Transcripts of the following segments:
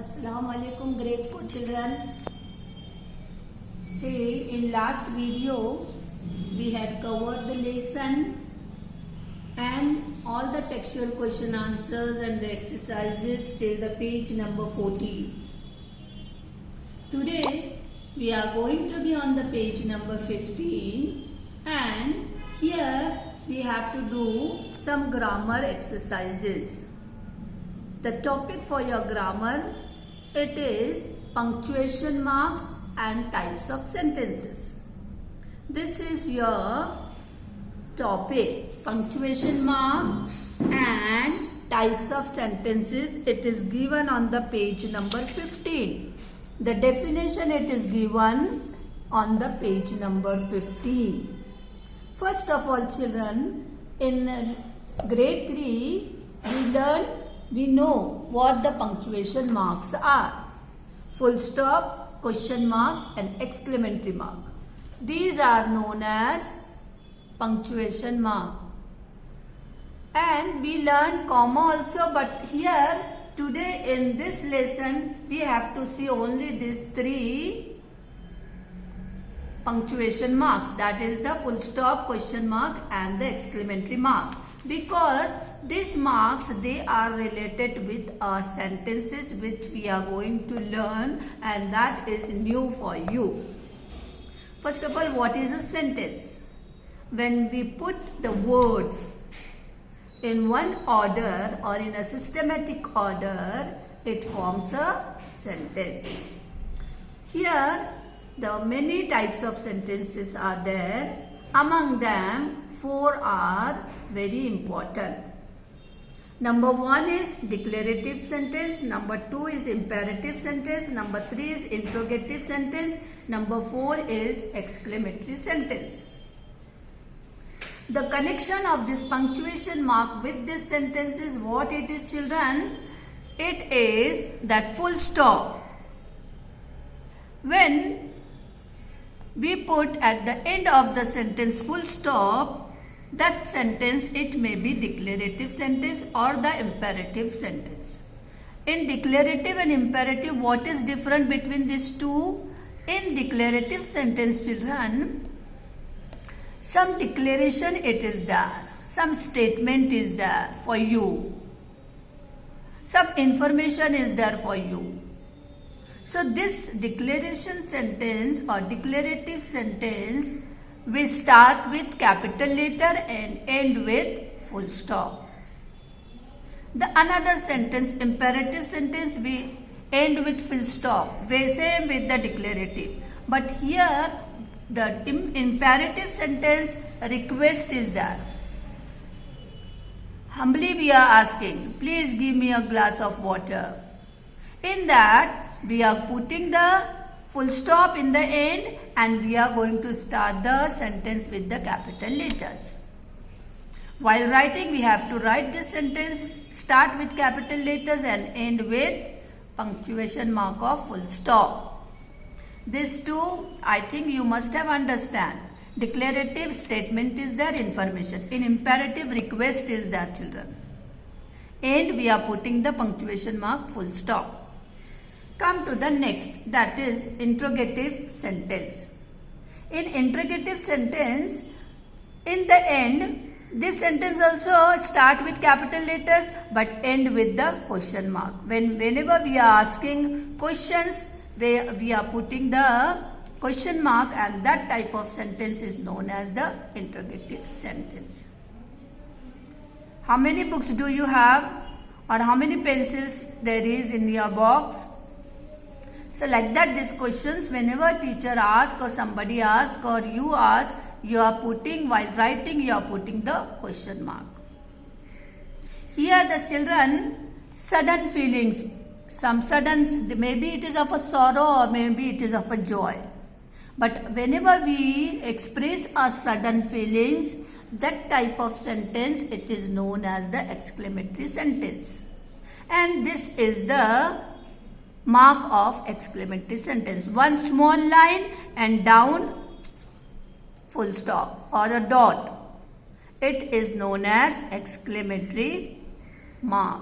Assalamu alaikum, grade 4 children. See, in last video we had covered the lesson and all the textual question answers and the exercises till the page number 14. Today we are going to be on the page number 15 and here we have to do some grammar exercises. The topic for your grammar, it is punctuation marks and types of sentences. This is your topic, punctuation mark and types of sentences. It is given on the page number 15. The definition, it is given on the page number 15. First of all, children, in grade 3, we know what the punctuation marks are. Full stop, question mark and exclamatory mark. These are known as punctuation mark. And we learn comma also, but here today in this lesson we have to see only these three punctuation marks, that is the full stop, question mark and the exclamatory mark, because these marks, they are related with sentences which we are going to learn, and that is new for you. First of all, what is a sentence? When we put the words in one order or in a systematic order, it forms a sentence. Here the many types of sentences are there. Among them, 4 are very important. Number 1 is declarative sentence, number 2 is imperative sentence, number 3 is interrogative sentence, number 4 is exclamatory sentence. The connection of this punctuation mark with this sentence is what it is, children? It is that full stop. When we put at the end of the sentence full stop, that sentence, it may be declarative sentence or the imperative sentence. In declarative and imperative, what is different between these two? In declarative sentence, children, some declaration it is there, some statement is there for you, some information is there for you. So this declaration sentence or declarative sentence will start with capital letter and end with full stop. The another sentence, imperative sentence, we end with full stop. Same with the declarative. But here the imperative sentence request is there. Humbly we are asking, please give me a glass of water. In that we are putting the full stop in the end and we are going to start the sentence with the capital letters. While writing, we have to write this sentence, start with capital letters and end with punctuation mark of full stop. These two, I think you must have understand. Declarative statement is there, information. In imperative, request is there, children. And we are putting the punctuation mark full stop. Come to the next, that is interrogative sentence. In interrogative sentence, in the end, this sentence also start with capital letters but end with the question mark. Whenever we are asking questions, we are putting the question mark, and that type of sentence is known as the interrogative sentence. How many books do you have, or how many pencils there is in your box? So like that, these questions, whenever teacher asks or somebody asks or you ask, you are putting, while writing, you are putting the question mark. Here the children, sudden feelings, some sudden, maybe it is of a sorrow or maybe it is of a joy. But whenever we express our sudden feelings, that type of sentence, it is known as the exclamatory sentence. And this is the mark of exclamatory sentence. One small line and down full stop or a dot. It is known as exclamatory mark.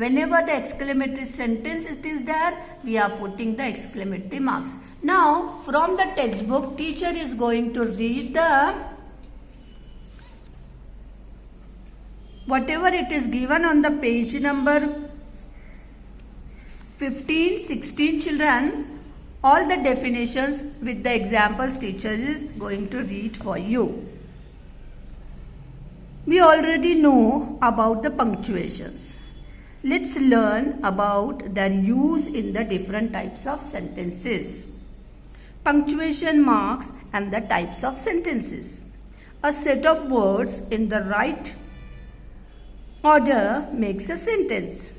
Whenever the exclamatory sentence it is there, we are putting the exclamatory marks. Now, from the textbook, teacher is going to read the whatever it is given on the page number 15, 16 children, all the definitions with the examples teacher is going to read for you. We already know about the punctuations. Let's learn about their use in the different types of sentences. Punctuation marks and the types of sentences. A set of words in the right order makes a sentence.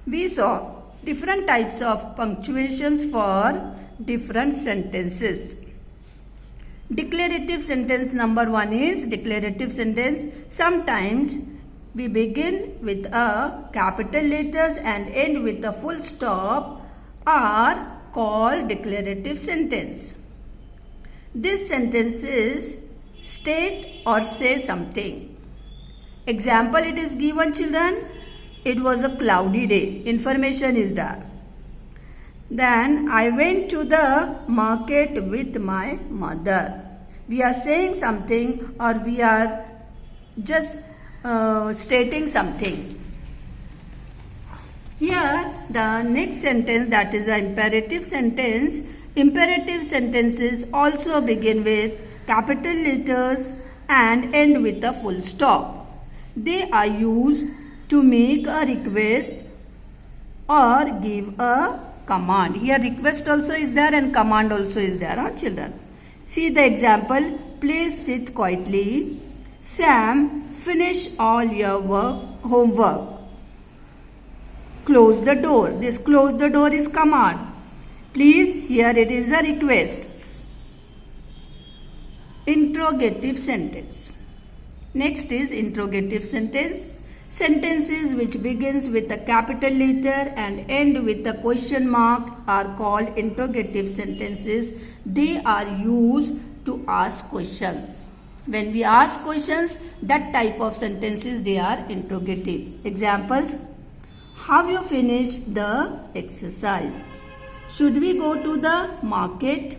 We saw different types of punctuations for different sentences. Declarative sentence number 1 is declarative sentence. Sometimes we begin with a capital letters and end with a full stop are called declarative sentence. These sentences state or say something. Example, it is given children. It was a cloudy day. Information is there. Then I went to the market with my mother. We are saying something or we are just stating something. Here the next sentence, that is an imperative sentence. Imperative sentences also begin with capital letters and end with a full stop. They are used to make a request or give a command. Here request also is there and command also is there, children. See the example. Please sit quietly. Sam, finish all your homework. Close the door. This close the door is command. Please, here it is a request. Interrogative sentence. Next is interrogative sentence. Sentences which begins with a capital letter and end with a question mark are called interrogative sentences. They are used to ask questions. When we ask questions, that type of sentences, they are interrogative. Examples: have you finished the exercise? Should we go to the market?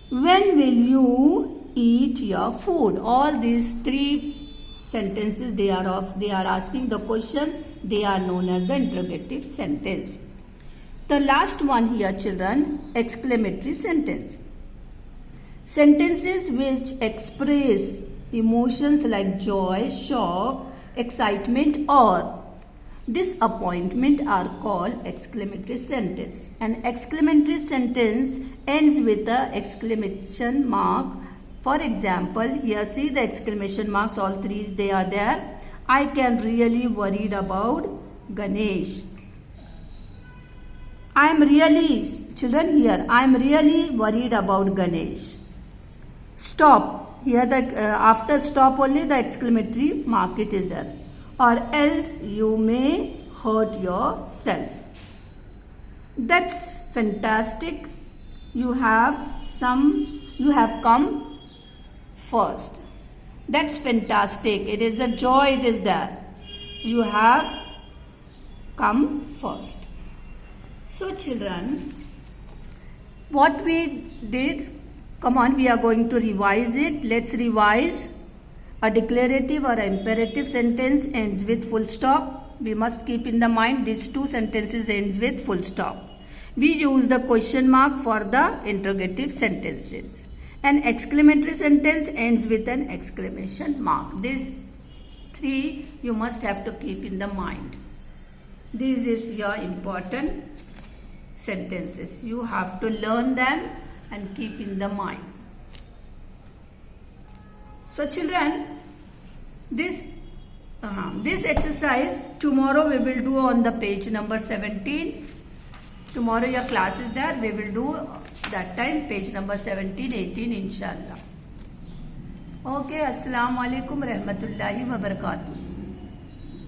When will you eat your food? All these three sentences, they are asking the questions. They are known as the interrogative sentence. The last one here, children, exclamatory sentence. Sentences which express emotions like joy, shock, excitement or disappointment are called exclamatory sentence. An exclamatory sentence ends with an exclamation mark. For example, here see the exclamation marks, all three they are there. I can really worried about Ganesh. I am really, children, here I am really worried about Ganesh. Stop. Here the after stop only the exclamatory mark it is there. Or else you may hurt yourself. That's fantastic. You have come first. That's fantastic. It is a joy, it is there. You have come first. So children, what we did, come on, we are going to revise it. Let's revise. A declarative or an imperative sentence ends with full stop. We must keep in the mind these two sentences end with full stop. We use the question mark for the interrogative sentences. An exclamatory sentence ends with an exclamation mark. These three you must have to keep in the mind. This is your important sentences. You have to learn them and keep in the mind. So children, this exercise tomorrow we will do on the page number 17. Tomorrow your class is there. We will do that time page number 17, 18 inshallah. Okay, Assalamu alaikum rahmatullahi wa barakatuh.